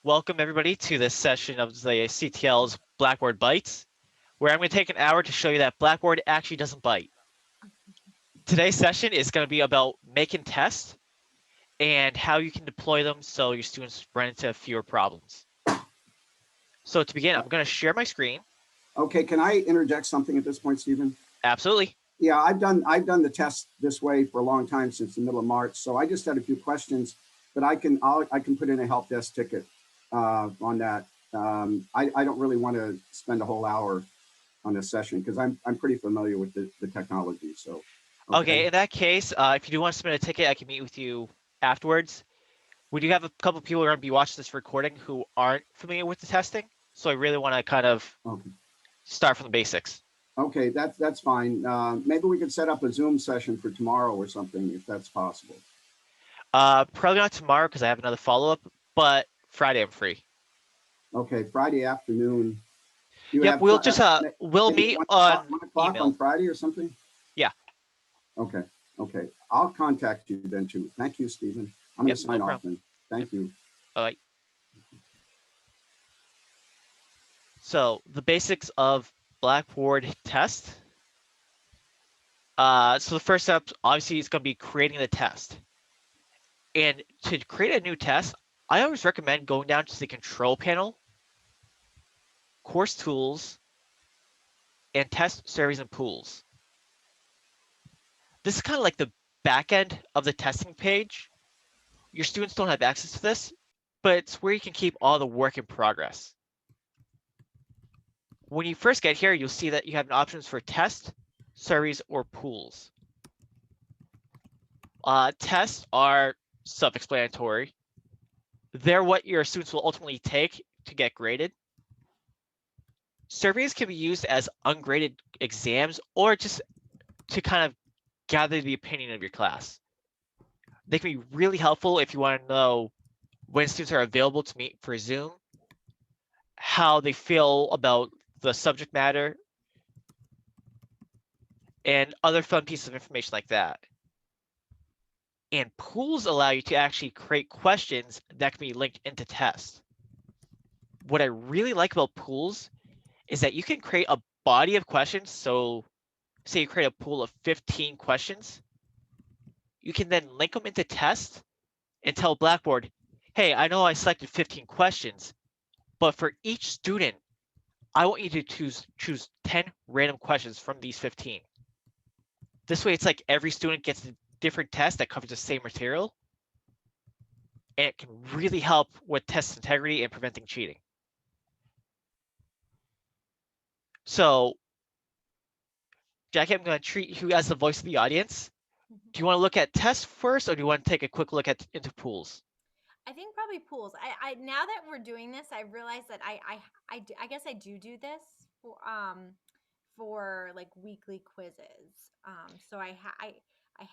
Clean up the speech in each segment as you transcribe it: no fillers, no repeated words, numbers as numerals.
Welcome everybody to this session of the CTL's Blackboard Bites, where I'm going to take an hour to show you that Blackboard actually doesn't bite. Today's session is going to be about making tests and how you can deploy them so your students run into fewer problems. So to begin, I'm going to share my screen. Okay, can I interject something at this point, Stephen? Absolutely. Yeah, I've done the test this way for a long time, since the middle of March. So I just had a few questions, but I can put in a help desk ticket on that. I don't really want to spend a whole hour on this session because I'm pretty familiar with the technology. So Okay, in that case, if you do want to submit a ticket, I can meet with you afterwards. We do have a couple of people who are going to be watching this recording who aren't familiar with the testing, so I really want to kind of start from the basics. Okay, that's fine. Maybe we could set up a Zoom session for tomorrow or something, if that's possible. Probably not tomorrow because I have another follow-up, but Friday I'm free. Okay, Friday afternoon. Yep, we'll just we'll meet on 1 o'clock on Friday or something. Yeah. Okay. I'll contact you then too. Thank you, Stephen. I'm going to sign off then. Thank you. All right. So the basics of Blackboard test. So the first step, obviously, is going to be creating the test. And to create a new test, I always recommend going down to the control panel, course tools, and test surveys and pools. This is kind of like the back end of the testing page. Your students don't have access to this, but it's where you can keep all the work in progress. When you first get here, you'll see that you have options for test, surveys, or pools. Tests are self-explanatory. They're what your students will ultimately take to get graded. Surveys can be used as ungraded exams or just to kind of gather the opinion of your class. They can be really helpful if you want to know when students are available to meet for Zoom, how they feel about the subject matter, and other fun pieces of information like that. And pools allow you to actually create questions that can be linked into tests. What I really like about pools is that you can create a body of questions. So say you create a pool of 15 questions. You can then link them into tests and tell Blackboard, hey, I know I selected 15 questions, but for each student, I want you to choose 10 random questions from these 15. This way, it's like every student gets a different test that covers the same material, and it can really help with test integrity and preventing cheating. So, Jackie, I'm going to treat you as the voice of the audience. Do you want to look at tests first, or do you want to take a quick look into pools? I think probably pools. I now that we're doing this, I realize that I guess I do this for like weekly quizzes. So I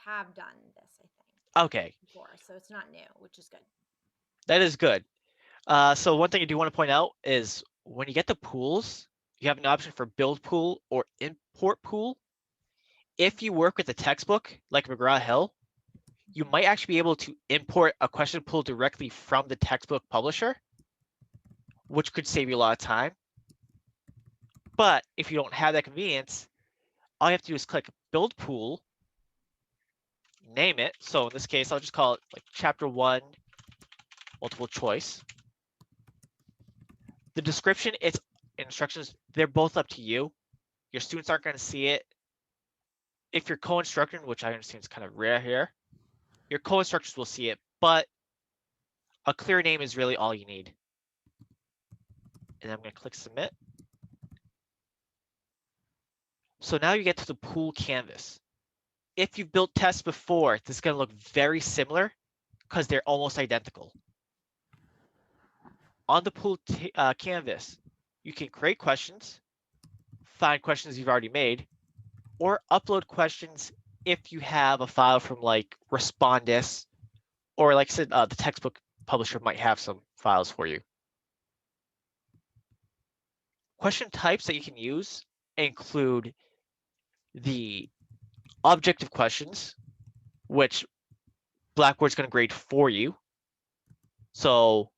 have done this, I think. Okay. Before, so it's not new, which is good. That is good. So one thing I do want to point out is when you get the pools, you have an option for build pool or import pool. If you work with a textbook like McGraw-Hill, you might actually be able to import a question pool directly from the textbook publisher, which could save you a lot of time. But if you don't have that convenience, all you have to do is click build pool, name it. So in this case, I'll just call it like chapter 1 multiple choice. The description, its instructions, they're both up to you. Your students aren't going to see it. If you're co-instructing, which I understand is kind of rare here, your co-instructors will see it, but a clear name is really all you need. And I'm going to click submit. So now you get to the pool canvas. If you've built tests before, this is going to look very similar because they're almost identical. On the pool canvas, you can create questions, find questions you've already made, or upload questions if you have a file from like Respondus, or like I said, the textbook publisher might have some files for you. Question types that you can use include the objective questions, which Blackboard's going to grade for you. So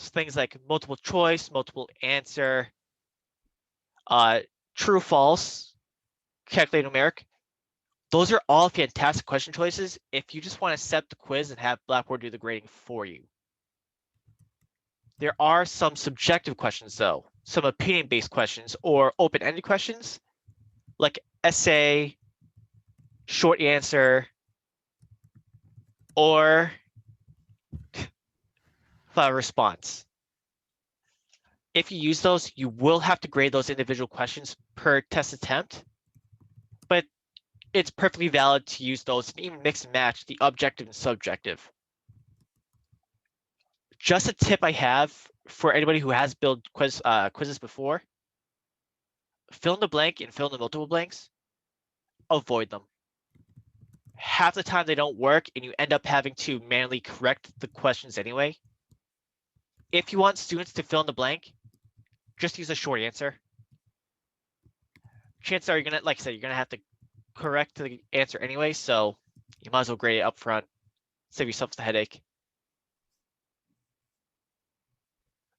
things like multiple choice, multiple answer, true, false, calculate numeric. Those are all fantastic question choices if you just want to set the quiz and have Blackboard do the grading for you. There are some subjective questions though, some opinion-based questions or open-ended questions like essay, short answer, or response. If you use those, you will have to grade those individual questions per test attempt, but it's perfectly valid to use those and even mix and match the objective and subjective. Just a tip I have for anybody who has built quizzes before, fill in the blank and fill in the multiple blanks, avoid them. Half the time they don't work and you end up having to manually correct the questions anyway. If you want students to fill in the blank, just use a short answer. Chances are you're gonna, like I said, you're gonna have to correct the answer anyway, so you might as well grade it up front. Save yourself the headache.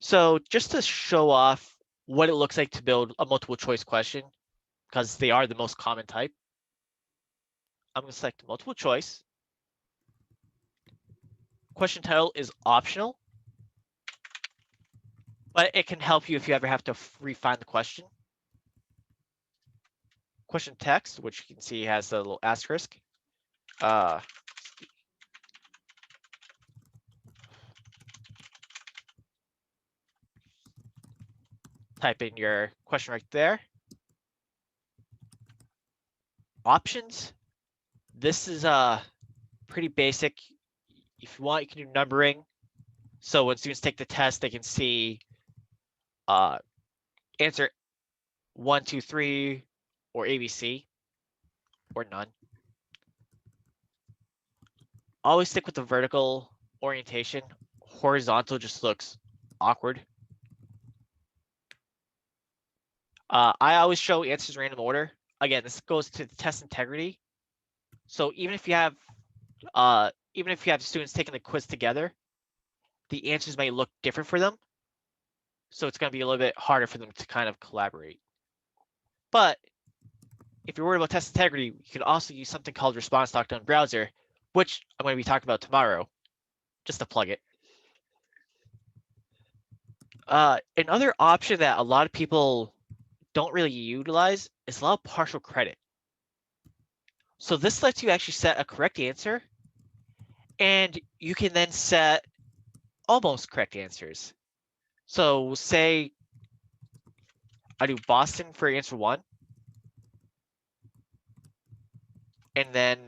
So just to show off what it looks like to build a multiple choice question, because they are the most common type, I'm gonna select multiple choice. Question title is optional, but it can help you if you ever have to refine the question. Question text, which you can see has a little asterisk. Type in your question right there. Options. This is pretty basic. If you want, you can do numbering. So when students take the test, they can see answer 1, 2, 3, or ABC, or none. Always stick with the vertical orientation. Horizontal just looks awkward. I always show answers in random order. Again, this goes to the test integrity. So even if you have students taking the quiz together, the answers may look different for them. So it's going to be a little bit harder for them to kind of collaborate. But if you're worried about test integrity, you can also use something called Response Lockdown Browser, which I'm going to be talking about tomorrow, just to plug it. Another option that a lot of people don't really utilize is allow partial credit. So this lets you actually set a correct answer, and you can then set almost correct answers. So say I do Boston for answer 1, and then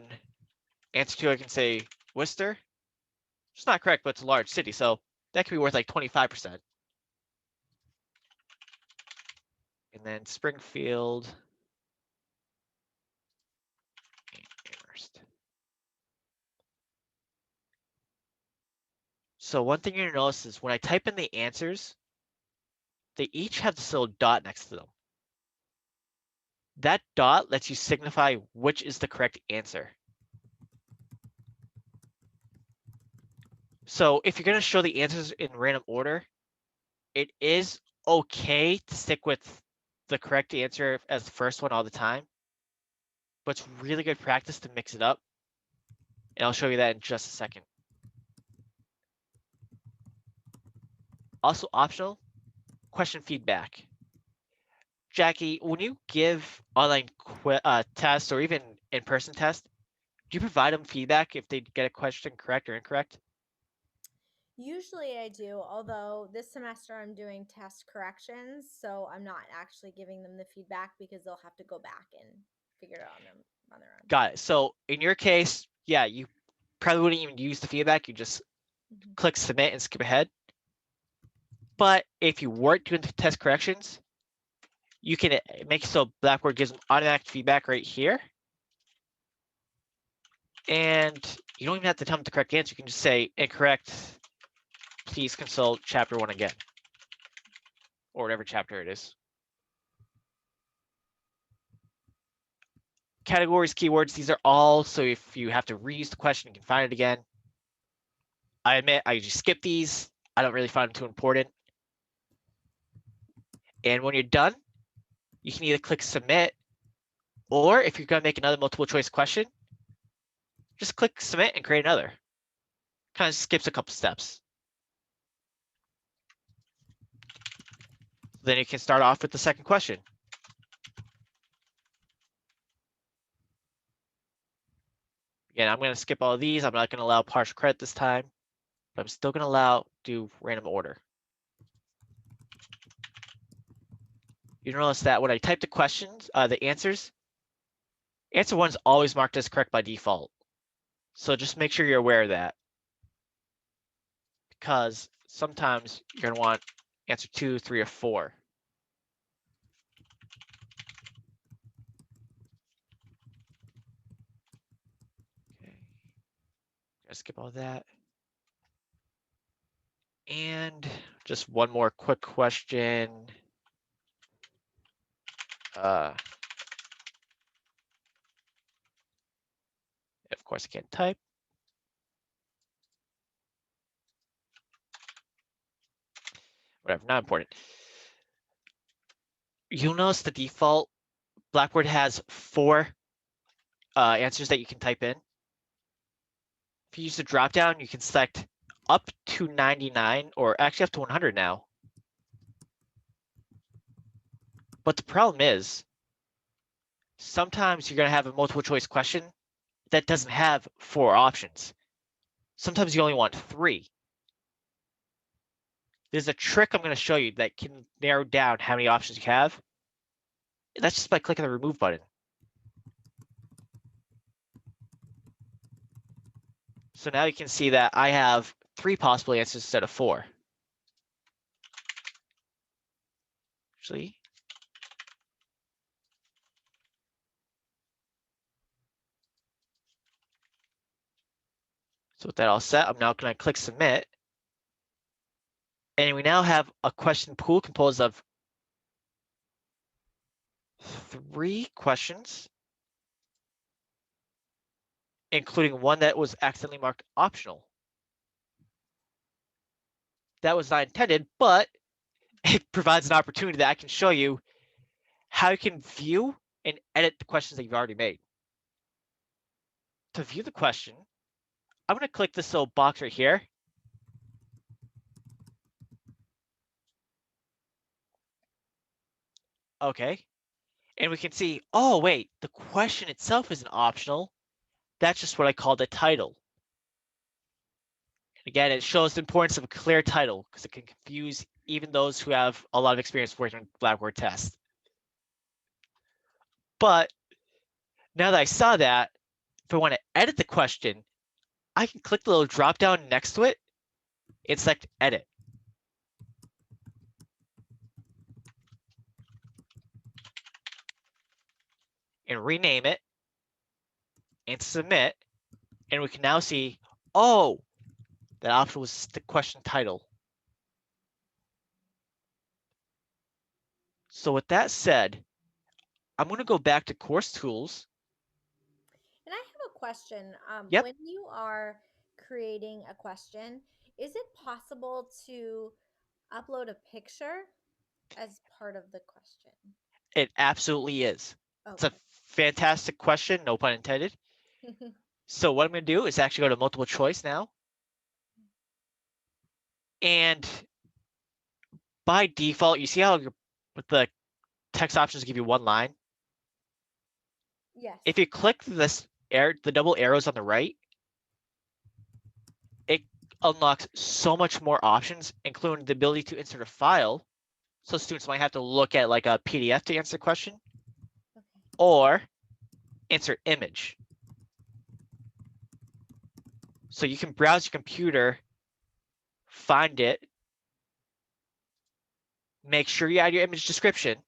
answer 2 I can say Worcester. It's not correct, but it's a large city, so that could be worth like 25%. And then Springfield. Amherst. So one thing you're gonna notice is when I type in the answers, they each have this little dot next to them. That dot lets you signify which is the correct answer. So if you're gonna show the answers in random order, it is okay to stick with the correct answer as the first one all the time, but it's really good practice to mix it up. And I'll show you that in just a second. Also optional, question feedback. Jackie, when you give online tests or even in-person tests, do you provide them feedback if they get a question correct or incorrect? Usually I do, although this semester I'm doing test corrections, so I'm not actually giving them the feedback because they'll have to go back and figure it out on their own. Got it. So in your case, yeah, you probably wouldn't even use the feedback. You just click submit and skip ahead. But if you weren't doing the test corrections, you can make so Blackboard gives them automatic feedback right here. And you don't even have to tell them the correct answer. You can just say incorrect. Please consult chapter 1 again, or whatever chapter it is. Categories, keywords, these are all, so if you have to reuse the question, you can find it again. I admit I usually skip these. I don't really find them too important. And when you're done, you can either click submit, or if you're going to make another multiple choice question, just click submit and create another. Kind of skips a couple steps. Then you can start off with the second question. Again, I'm going to skip all of these. I'm not going to allow partial credit this time, but I'm still going to do random order. You notice that when I type the questions, the answers, answer 1 is always marked as correct by default. So just make sure you're aware of that, because sometimes you're going to want answer 2, 3, or 4. Okay. Gonna skip all that. And just one more quick question. Of course, I can't type. Whatever, not important. You'll notice the default Blackboard has 4 answers that you can type in. If you use the dropdown, you can select up to 99, or actually up to 100 now. But the problem is, sometimes you're going to have a multiple choice question that doesn't have 4 options. Sometimes you only want 3. There's a trick I'm going to show you that can narrow down how many options you have. That's just by clicking the remove button. So now you can see that I have 3 possible answers instead of 4. Actually, so with that all set, I'm now going to click submit. And we now have a question pool composed of 3 questions, including one that was accidentally marked optional. That was not intended, but it provides an opportunity that I can show you how you can view and edit the questions that you've already made. To view the question, I'm going to click this little box right here. Okay. And we can see, oh, wait, the question itself isn't optional. That's just what I call the title. Again, it shows the importance of a clear title because it can confuse even those who have a lot of experience working on Blackboard tests. But now that I saw that, if I want to edit the question, I can click the little drop down next to it and select edit. And rename it and submit. And we can now see, oh, that option was the question title. So with that said, I'm going to go back to course tools. And I have a question. Yep. When you are creating a question, is it possible to upload a picture as part of the question? It absolutely is. Oh. It's a fantastic question, no pun intended. So what I'm going to do is actually go to multiple choice now. And by default, you see how with the text options give you 1 line? Yes. If you click this the double arrows on the right, it unlocks so much more options, including the ability to insert a file. So students might have to look at like a PDF to answer the question, okay, or insert image. So you can browse your computer, find it, make sure you add your image description.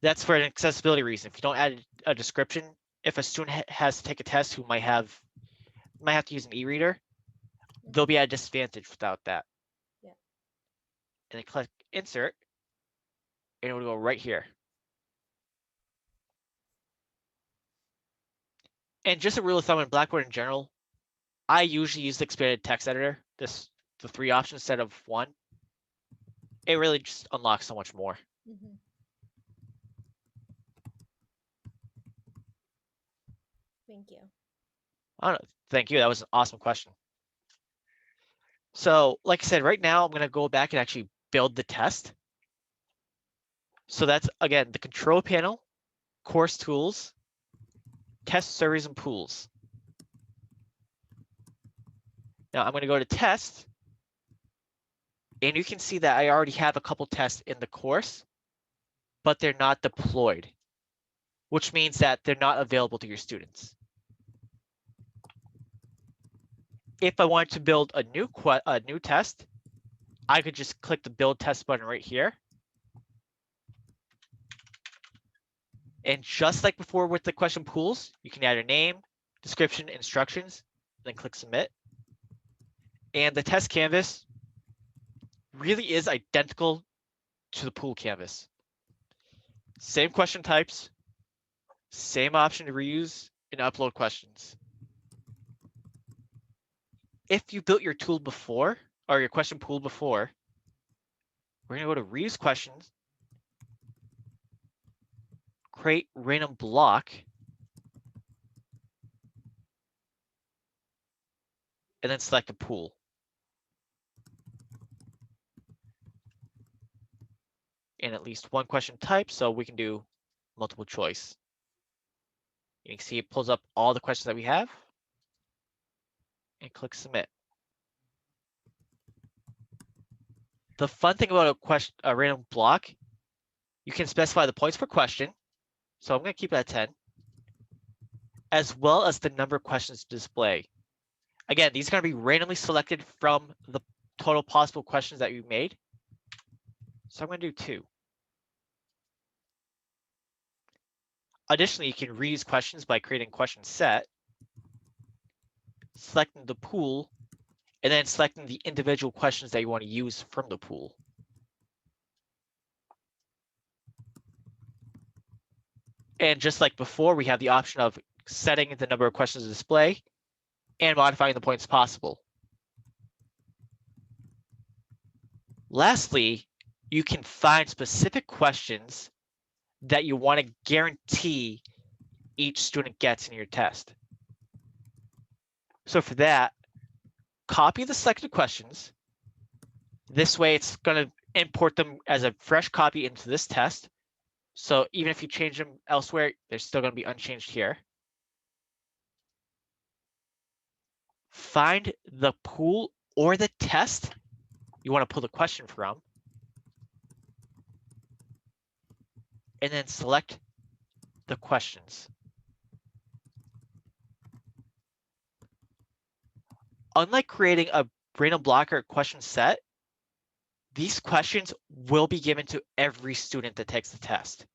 That's for an accessibility reason. If you don't add a description, if a student has to take a test who might have to use an e-reader, they'll be at a disadvantage without that. Yeah. And then click insert, and it will go right here. And just a rule of thumb in Blackboard in general, I usually use the expanded text editor. This the 3 options instead of 1, it really just unlocks so much more. Mm-hmm. Thank you. I don't know. Thank you. That was an awesome question. So like I said, right now I'm going to go back and actually build the test. So that's, again, the control panel, course tools, test surveys and pools. Now I'm going to go to test, and you can see that I already have a couple tests in the course, but they're not deployed, which means that they're not available to your students. If I wanted to build a new test, I could just click the build test button right here. And just like before with the question pools, you can add a name, description, instructions, then click submit. And the test canvas really is identical to the pool canvas. Same question types, same option to reuse and upload questions. If you built your tool before, or your question pool before, we're going to go to reuse questions, create random block, and then select a pool. And at least one question type, so we can do multiple choice. You can see it pulls up all the questions that we have, and click submit. The fun thing about a random block, you can specify the points per question. So I'm going to keep it at 10, as well as the number of questions to display. Again, these are going to be randomly selected from the total possible questions that you made. So I'm going to do 2. Additionally, you can reuse questions by creating a question set, selecting the pool, and then selecting the individual questions that you want to use from the pool. And just like before, we have the option of setting the number of questions to display and modifying the points possible. Lastly, you can find specific questions that you want to guarantee each student gets in your test. So for that, copy the selected questions. This way it's going to import them as a fresh copy into this test. So even if you change them elsewhere, they're still going to be unchanged here. Find the pool or the test you want to pull the question from, and then select the questions. Unlike creating a random block or question set, these questions will be given to every student that takes the test.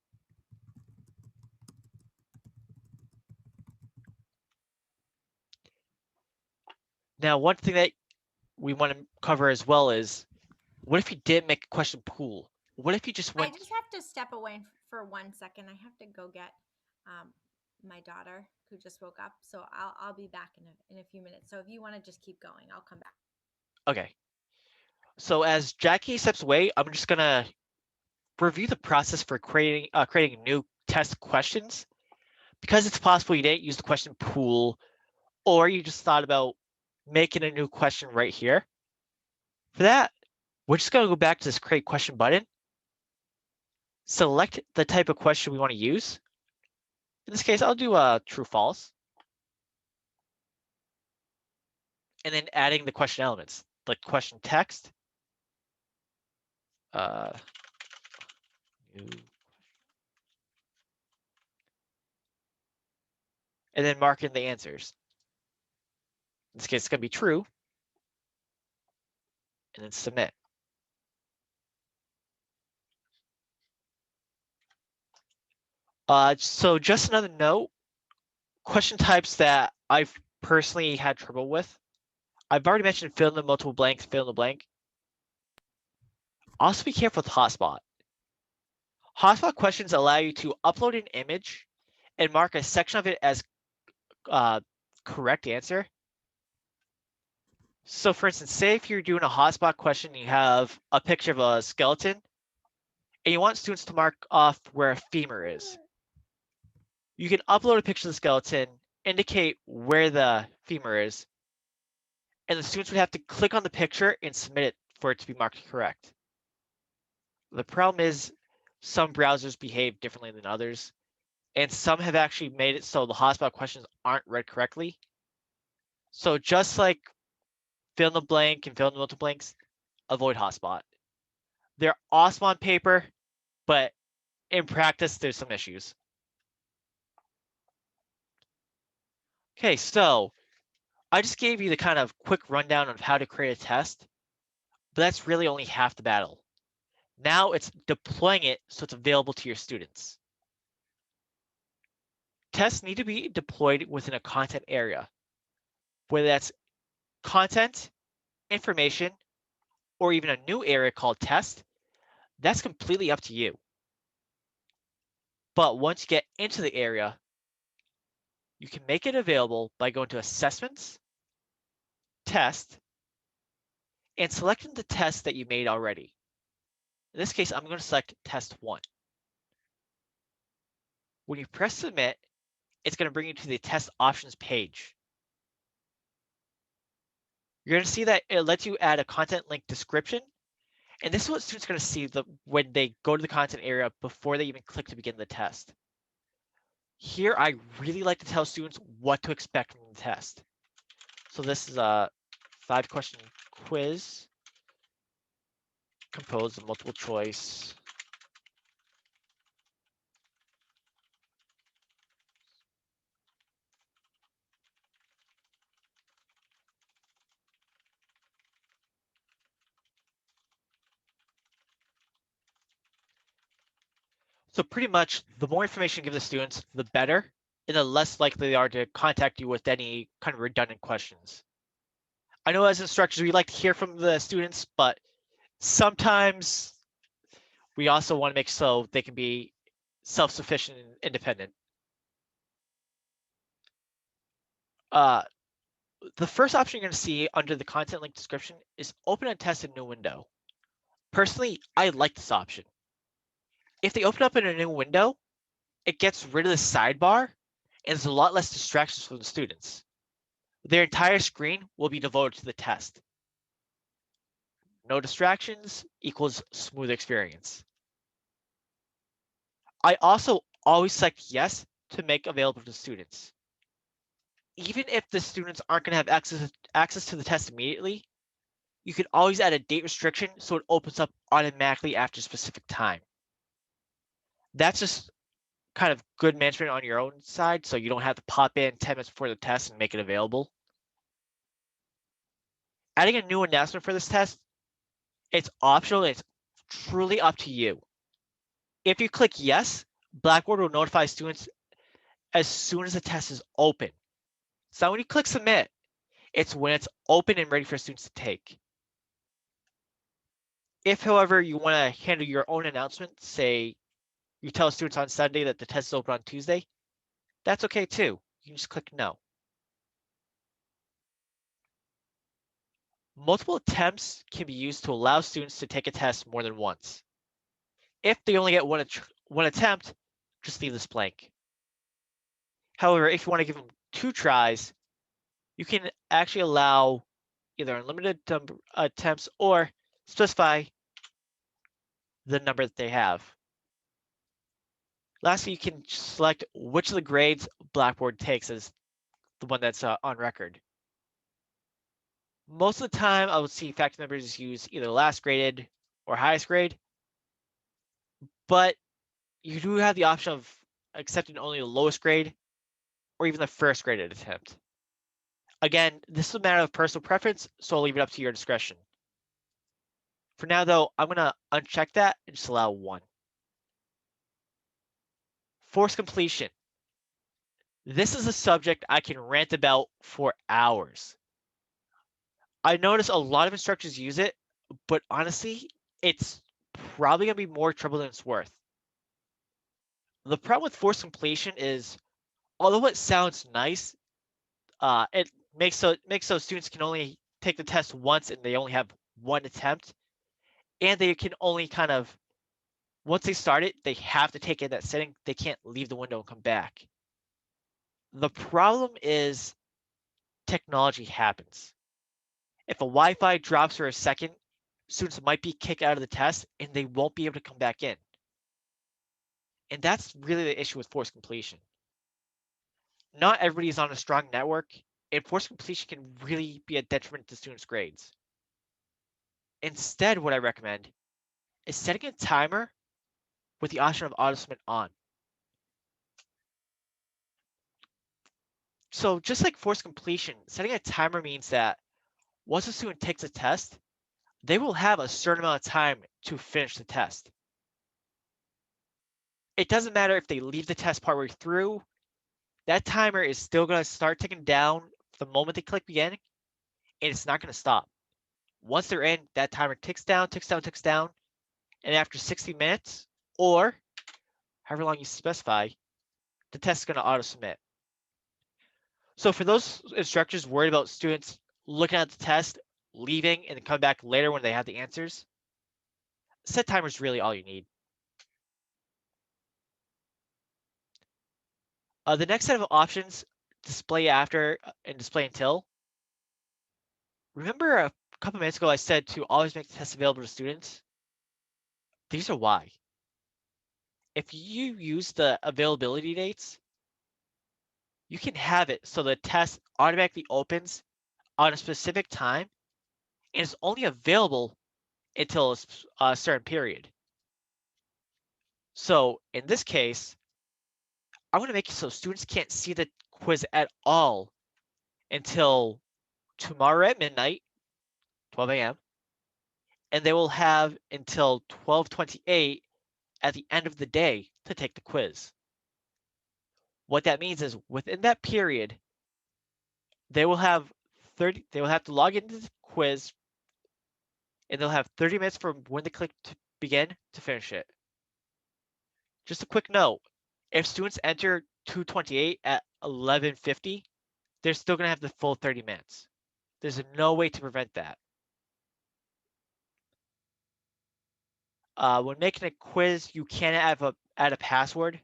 Now, one thing that we want to cover as well is, what if you didn't make a question pool? What if you just went? I just have to step away for 1 second. I have to go get my daughter who just woke up. So I'll be back in a few minutes. So if you want to just keep going, I'll come back. Okay. So as Jackie steps away, I'm just gonna review the process for creating new test questions, because it's possible you didn't use the question pool, or you just thought about making a new question right here. For that, we're just gonna go back to this create question button, select the type of question we want to use. In this case, I'll do true false, and then adding the question elements, like question text, new, and then marking the answers. In this case, it's going to be true, and then submit. So just another note, question types that I've personally had trouble with. I've already mentioned fill in the multiple blanks, fill in the blank. Also be careful with hotspot. Hotspot questions allow you to upload an image and mark a section of it as correct answer. So for instance, say if you're doing a hotspot question, you have a picture of a skeleton, and you want students to mark off where a femur is. You can upload a picture of the skeleton, indicate where the femur is, and the students would have to click on the picture and submit it for it to be marked correct. The problem is some browsers behave differently than others, and some have actually made it so the hotspot questions aren't read correctly. So just like fill in the blank and fill in the multiple blanks, avoid hotspot. They're awesome on paper, but in practice, there's some issues. Okay, so I just gave you the kind of quick rundown of how to create a test, but that's really only half the battle. Now it's deploying it so it's available to your students. Tests need to be deployed within a content area, whether that's content, information, or even a new area called test. That's completely up to you. But once you get into the area, you can make it available by going to assessments, test, and selecting the test that you made already. In this case, I'm going to select test 1. When you press submit, it's going to bring you to the test options page. You're going to see that it lets you add a content link description. And this is what students are going to see when they go to the content area before they even click to begin the test. Here, I really like to tell students what to expect from the test. So this is a 5-question quiz composed of multiple choice. So pretty much, the more information you give the students, the better, and the less likely they are to contact you with any kind of redundant questions. I know as instructors, we like to hear from the students, but sometimes we also want to make so they can be self-sufficient and independent. The first option you're going to see under the content link description is open and test a new window. Personally, I like this option. If they open up in a new window, it gets rid of the sidebar and there's a lot less distractions for the students. Their entire screen will be devoted to the test. No distractions equals smooth experience. I also always select yes to make available to students. Even if the students aren't going to have access to the test immediately, you can always add a date restriction so it opens up automatically after a specific time. That's just kind of good management on your own side, so you don't have to pop in 10 minutes before the test and make it available. Adding a new announcement for this test, it's optional and it's truly up to you. If you click yes, Blackboard will notify students as soon as the test is open. So when you click submit, it's when it's open and ready for students to take. If, however, you want to handle your own announcement, say you tell students on Sunday that the test is open on Tuesday, that's okay too. You can just click no. Multiple attempts can be used to allow students to take a test more than once. If they only get one attempt, just leave this blank. However, if you want to give them 2 tries, you can actually allow either unlimited attempts or specify the number that they have. Lastly, you can select which of the grades Blackboard takes as the one that's on record. Most of the time, I would see faculty members use either last graded or highest grade, but you do have the option of accepting only the lowest grade or even the first graded attempt. Again, this is a matter of personal preference, so I'll leave it up to your discretion. For now, though, I'm going to uncheck that and just allow 1. Forced completion. This is a subject I can rant about for hours. I notice a lot of instructors use it, but honestly, it's probably going to be more trouble than it's worth. The problem with forced completion is, although it sounds nice, it makes so students can only take the test once and they only have one attempt, and they can only kind of, once they start it, they have to take it in that setting. They can't leave the window and come back. The problem is technology happens. If a Wi-Fi drops for a second, students might be kicked out of the test and they won't be able to come back in. And that's really the issue with forced completion. Not everybody is on a strong network, and forced completion can really be a detriment to students' grades. Instead, what I recommend is setting a timer with the option of auto submit on. So just like forced completion, setting a timer means that once a student takes a test, they will have a certain amount of time to finish the test. It doesn't matter if they leave the test partway through, that timer is still going to start ticking down the moment they click begin, and it's not going to stop. Once they're in, that timer ticks down, ticks down, ticks down, and after 60 minutes, or however long you specify, the test is going to auto submit. So for those instructors worried about students looking at the test, leaving, and then come back later when they have the answers, set timer is really all you need. The next set of options, display after and display until. Remember a couple minutes ago I said to always make the test available to students? These are why. If you use the availability dates, you can have it so the test automatically opens on a specific time and it's only available until a certain period. So in this case, I want to make it so students can't see the quiz at all until tomorrow at midnight, 12 a.m., and they will have until 12:28 at the end of the day to take the quiz. What that means is within that period, they will have to log into the quiz and they'll have 30 minutes from when they click to begin to finish it. Just a quick note, if students enter 228 at 11:50, they're still going to have the full 30 minutes. There's no way to prevent that. When making a quiz, you can add a password.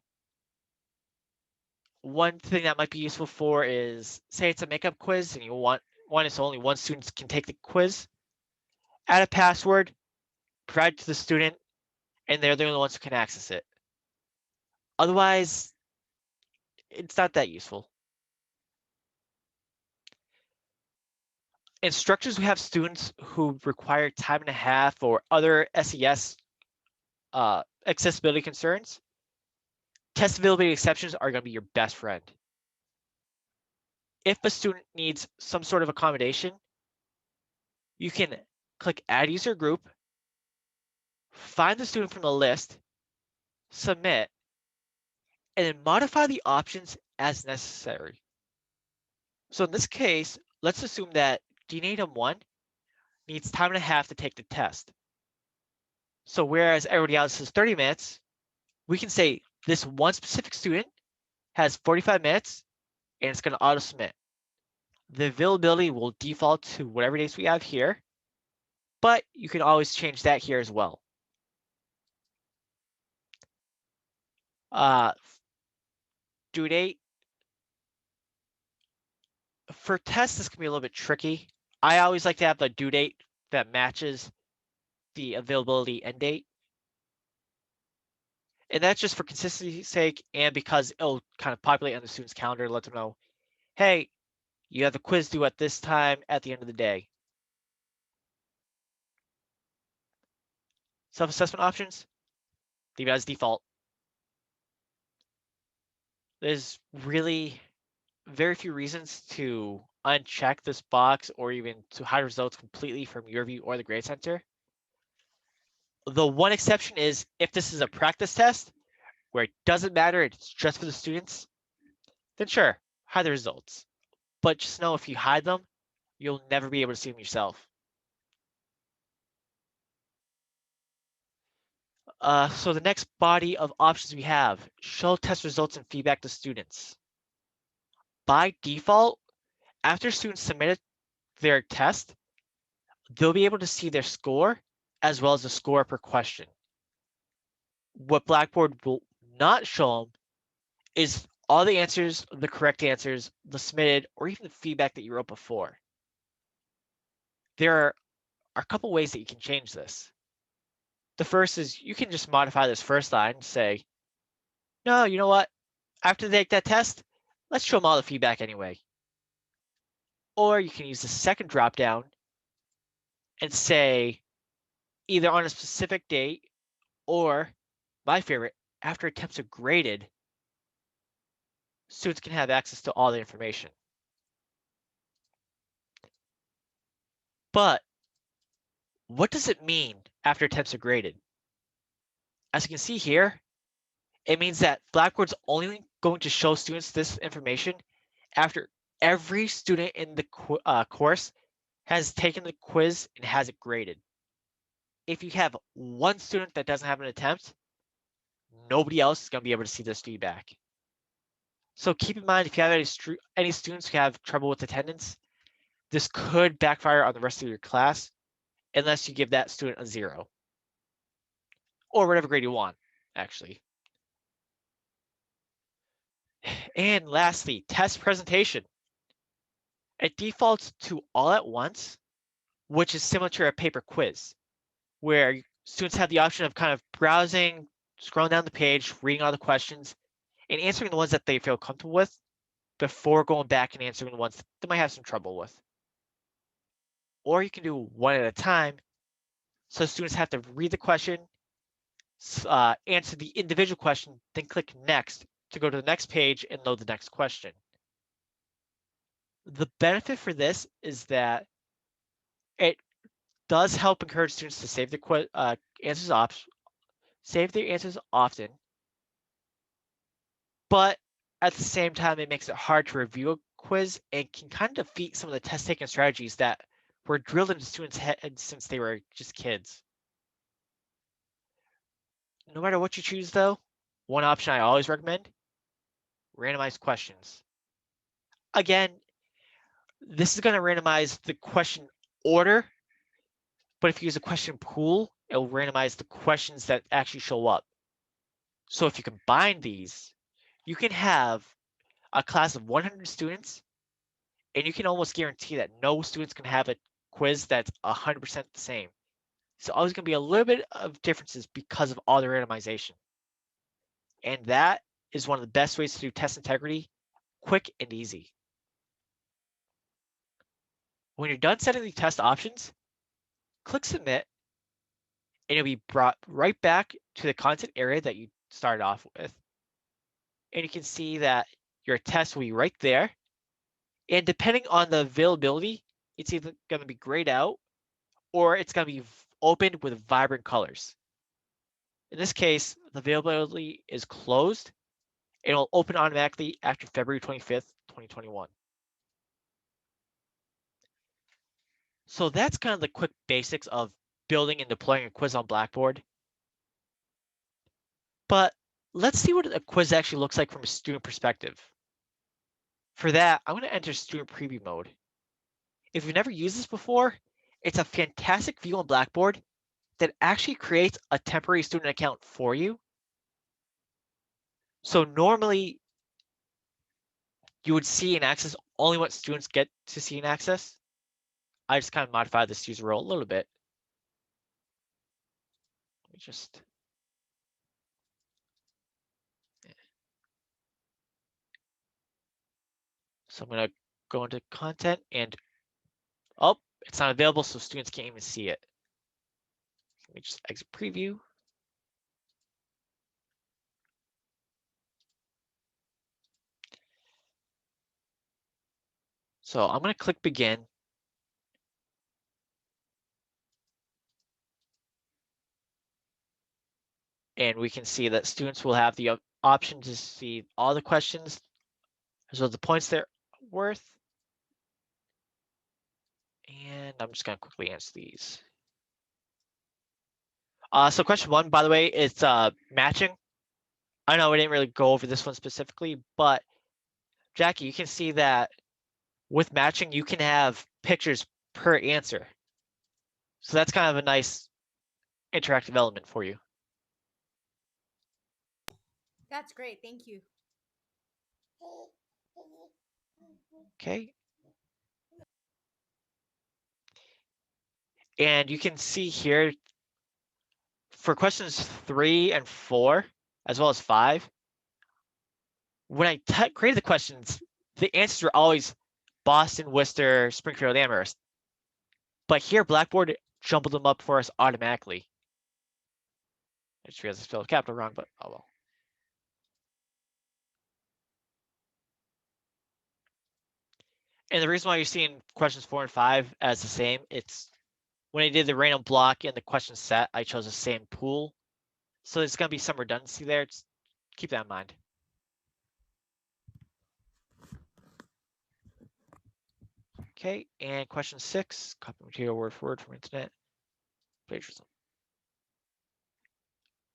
One thing that might be useful for is, say it's a makeup quiz and you want one is only one student can take the quiz. Add a password, provide it to the student, and they're the only ones who can access it. Otherwise, it's not that useful. Instructors who have students who require time and a half or other SES accessibility concerns, test availability exceptions are going to be your best friend. If a student needs some sort of accommodation, you can click Add User Group, find the student from the list, submit, and then modify the options as necessary. So in this case, let's assume that DNATM 1 needs time and a half to take the test. So whereas everybody else has 30 minutes, we can say this one specific student has 45 minutes and it's going to auto submit. The availability will default to whatever dates we have here, but you can always change that here as well. Due date. For tests, this can be a little bit tricky. I always like to have the due date that matches the availability end date. And that's just for consistency's sake and because it'll kind of populate on the student's calendar, let them know, hey, you have the quiz due at this time at the end of the day. Self-assessment options, leave it as default. There's really very few reasons to uncheck this box or even to hide results completely from your view or the grade center. The one exception is if this is a practice test where it doesn't matter, it's just for the students, then sure, hide the results. But just know if you hide them, you'll never be able to see them yourself. So the next body of options we have, show test results and feedback to students. By default, after students submitted their test, they'll be able to see their score as well as the score per question. What Blackboard will not show them is all the answers, the correct answers, the submitted, or even the feedback that you wrote before. There are a couple ways that you can change this. The first is you can just modify this first line and say, no, you know what? After they take that test, let's show them all the feedback anyway. Or you can use the second dropdown and say either on a specific date or, my favorite, after attempts are graded, students can have access to all the information. But what does it mean after attempts are graded? As you can see here, it means that Blackboard's only going to show students this information after every student in the course has taken the quiz and has it graded. If you have one student that doesn't have an attempt, nobody else is going to be able to see this feedback. So keep in mind, if you have any students who have trouble with attendance, this could backfire on the rest of your class unless you give that student a 0. Or whatever grade you want, actually. And lastly, test presentation. It defaults to all at once, which is similar to a paper quiz, where students have the option of kind of browsing, scrolling down the page, reading all the questions, and answering the ones that they feel comfortable with before going back and answering the ones that they might have some trouble with. Or you can do one at a time, so students have to read the question, answer the individual question, then click next to go to the next page and load the next question. The benefit for this is that it does help encourage students to save their answers often, but at the same time, it makes it hard to review a quiz and can kind of defeat some of the test taking strategies that were drilled into students' heads since they were just kids. No matter what you choose, though, one option I always recommend: randomized questions. Again, this is going to randomize the question order, but if you use a question pool, it will randomize the questions that actually show up. So if you combine these, you can have a class of 100 students, and you can almost guarantee that no students can have a quiz that's 100% the same. It's always going to be a little bit of differences because of all the randomization. And that is one of the best ways to do test integrity, quick and easy. When you're done setting the test options, click submit, and you'll be brought right back to the content area that you started off with. And you can see that your test will be right there. And depending on the availability, it's either going to be grayed out or it's going to be opened with vibrant colors. In this case, the availability is closed. It will open automatically after February 25th, 2021. So that's kind of the quick basics of building and deploying a quiz on Blackboard. But let's see what a quiz actually looks like from a student perspective. For that, I'm going to enter student preview mode. If you've never used this before, it's a fantastic view on Blackboard that actually creates a temporary student account for you. So normally, you would see and access only what students get to see and access. I just kind of modified this user role a little bit. Let me just. So I'm going to go into content and, oh, it's not available, so students can't even see it. Let me just exit preview. So I'm going to click begin. And we can see that students will have the option to see all the questions as well as the points they're worth. And I'm just going to quickly answer these. So question 1, by the way, is matching. I know we didn't really go over this one specifically, but Jackie, you can see that with matching, you can have pictures per answer. So that's kind of a nice interactive element for you. That's great. Thank you. Okay. And you can see here for questions 3 and 4, as well as 5, when I created the questions, the answers were always Boston, Worcester, Springfield, Amherst. But here, Blackboard jumbled them up for us automatically. I just realized I spelled capital wrong, but oh well. And the reason why you're seeing questions 4 and 5 as the same, it's when I did the random block and the question set, I chose the same pool. So there's going to be some redundancy there. Just keep that in mind. Okay, and question 6, copy material word for word from internet. Plagiarism.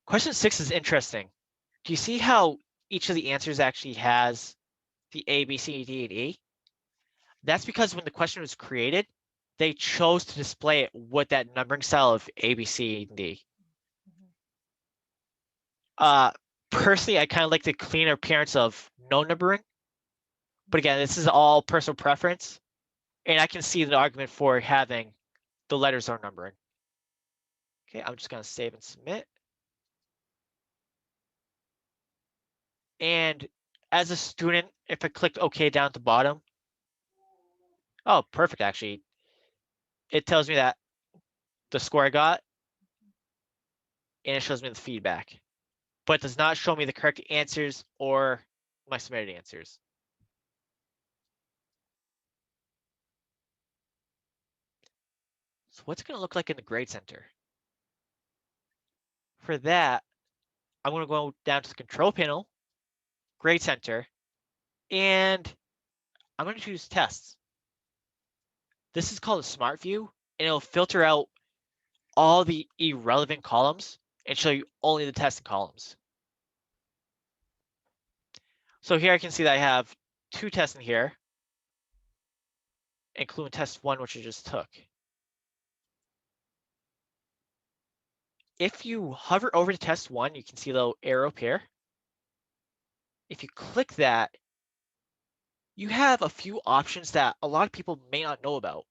Question 6 is interesting. Do you see how each of the answers actually has the A, B, C, D, and E? That's because when the question was created, they chose to display it with that numbering style of A, B, C, and D. Personally, I kind of like the cleaner appearance of no numbering. But again, this is all personal preference. And I can see the argument for having the letters are numbering. Okay, I'm just going to save and submit. And as a student, if I clicked OK down at the bottom, oh, perfect, actually. It tells me that the score I got, and it shows me the feedback. But it does not show me the correct answers or my submitted answers. So what's it going to look like in the grade center? For that, I'm going to go down to the control panel, grade center, and I'm going to choose tests. This is called a smart view, and it'll filter out all the irrelevant columns and show you only the testing columns. So here I can see that I have 2 tests in here, including test 1, which I just took. If you hover over to test 1, you can see the little arrow up here. If you click that, you have a few options that a lot of people may not know about.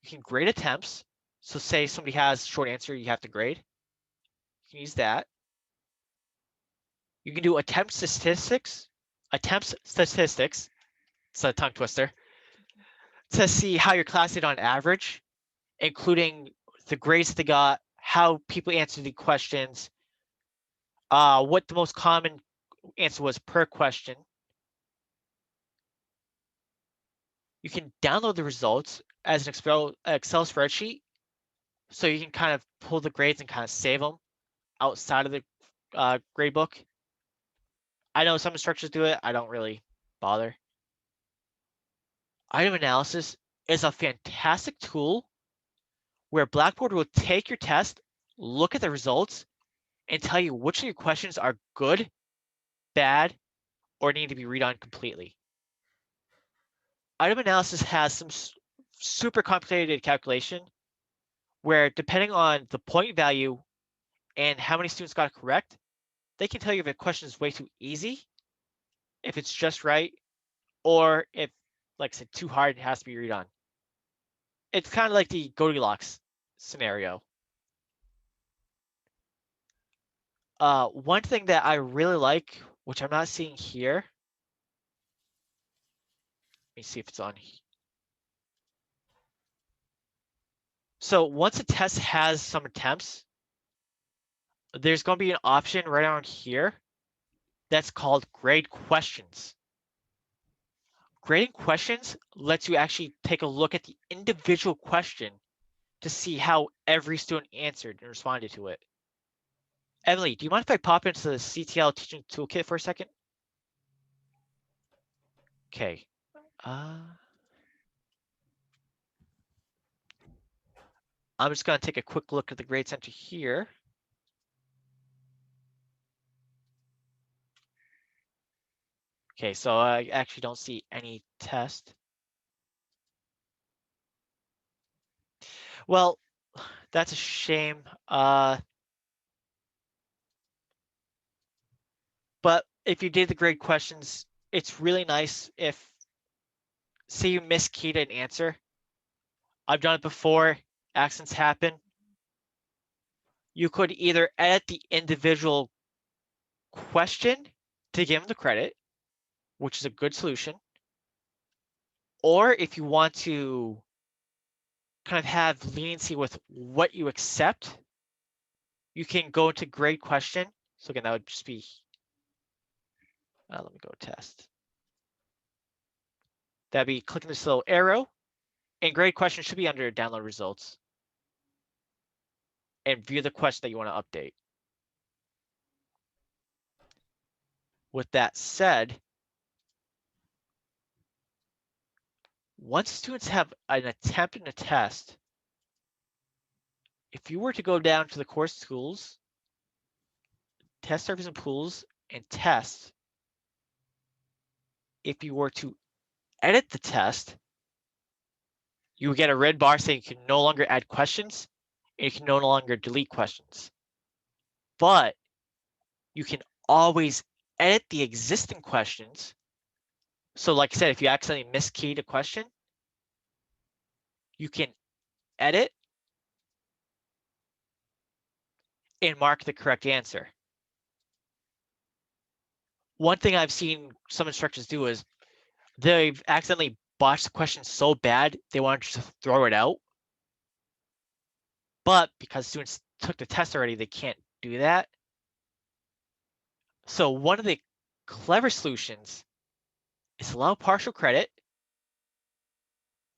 You can grade attempts. So say somebody has short answer, you have to grade. You can use that. You can do attempt statistics. It's a tongue twister. To see how your class did on average, including the grades that they got, how people answered the questions, what the most common answer was per question. You can download the results as an Excel spreadsheet, so you can kind of pull the grades and kind of save them outside of the grade book. I know some instructors do it. I don't really bother. Item analysis is a fantastic tool where Blackboard will take your test, look at the results, and tell you which of your questions are good, bad, or need to be redone completely. Item analysis has some super complicated calculation where, depending on the point value and how many students got it correct, they can tell you if a question is way too easy, if it's just right, or if, like I said, too hard, it has to be redone. It's kind of like the Goldilocks scenario. One thing that I really like, which I'm not seeing here, let me see if it's on. So once a test has some attempts, there's going to be an option right around here that's called grade questions. Grading questions lets you actually take a look at the individual question to see how every student answered and responded to it. Emily, do you mind if I pop into the CTL teaching toolkit for a second? Okay. I'm just going to take a quick look at the grade center here. Okay, so I actually don't see any test. Well, That's a shame. But if you did the grade questions, it's really nice if, say you miskeyed an answer. I've done it before, accidents happen. You could either edit the individual question to give them the credit, which is a good solution. Or if you want to kind of have leniency with what you accept, you can go to grade question. So again, that would just be, let me go test. That'd be clicking this little arrow, and grade question should be under download results. And view the question that you want to update. With that said, once students have an attempt in a test, if you were to go down to the course tools, test surface and pools, and test, if you were to edit the test, you will get a red bar saying you can no longer add questions and you can no longer delete questions. But you can always edit the existing questions. So like I said, if you accidentally miskeyed a question, you can edit and mark the correct answer. One thing I've seen some instructors do is they've accidentally botched the question so bad they want to just throw it out. But because students took the test already, they can't do that. So one of the clever solutions is allow partial credit,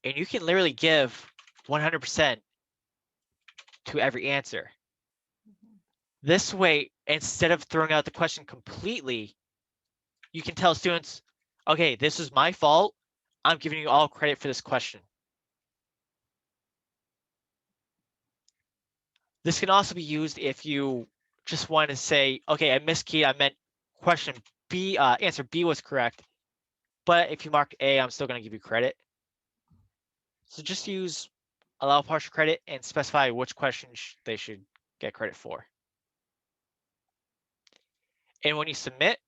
and you can literally give 100% to every answer. This way, instead of throwing out the question completely, you can tell students, okay, this is my fault. I'm giving you all credit for this question. This can also be used if you just want to say, okay, I miskeyed, I meant question B, answer B was correct. But if you marked A, I'm still going to give you credit. So just use allow partial credit and specify which questions they should get credit for. And when you submit,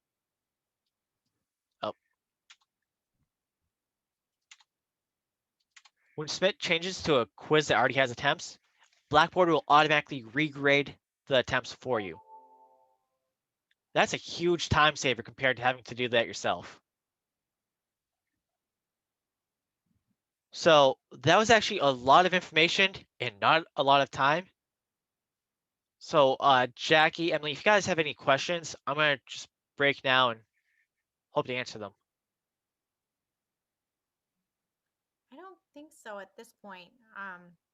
when submit changes to a quiz that already has attempts, Blackboard will automatically regrade the attempts for you. That's a huge time saver compared to having to do that yourself. So that was actually a lot of information and not a lot of time. So Jackie, Emily, if you guys have any questions, I'm going to just break now and hope to answer them. I don't think so at this point.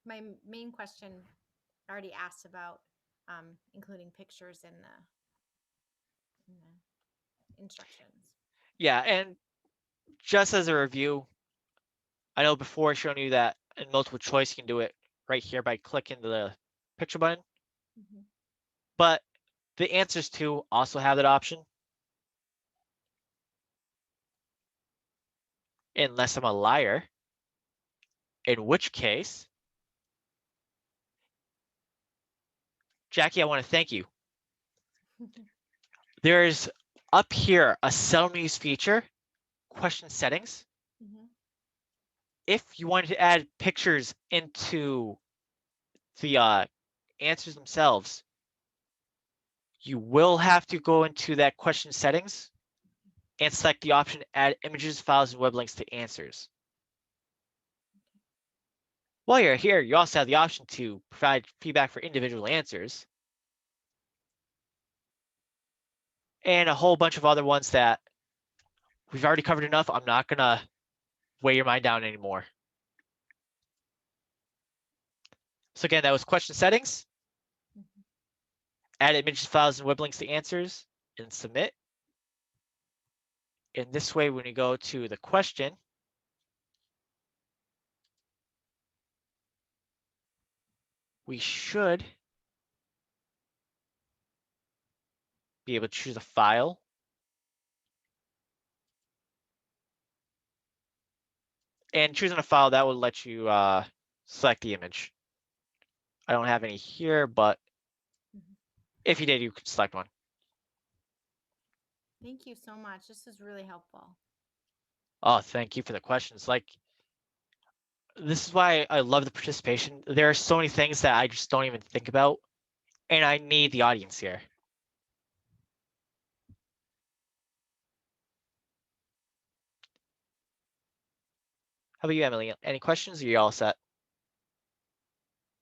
My main question I already asked about including pictures in the instructions. Yeah, and just as a review, I know before showing you that in multiple choice, you can do it right here by clicking the picture button. Mm-hmm. But the answers too also have that option. Unless I'm a liar, in which case, Jackie, I want to thank you. There's up here a seldom used feature, question settings. Mm-hmm. If you wanted to add pictures into the answers themselves, you will have to go into that question settings and select the option add images, files, and web links to answers. While you're here, you also have the option to provide feedback for individual answers and a whole bunch of other ones that we've already covered enough. I'm not gonna weigh your mind down anymore. So again, that was question settings, add images, files, and web links to answers, and submit. In this way, when you go to the question, we should be able to choose a file. And choosing a file, that will let you select the image. I don't have any here, but if you did, you could select one. Thank you so much. This is really helpful. Oh, thank you for the questions. Like, this is why I love the participation. There are so many things that I just don't even think about, and I need the audience here. How about you, Emily? Any questions, or are you all set?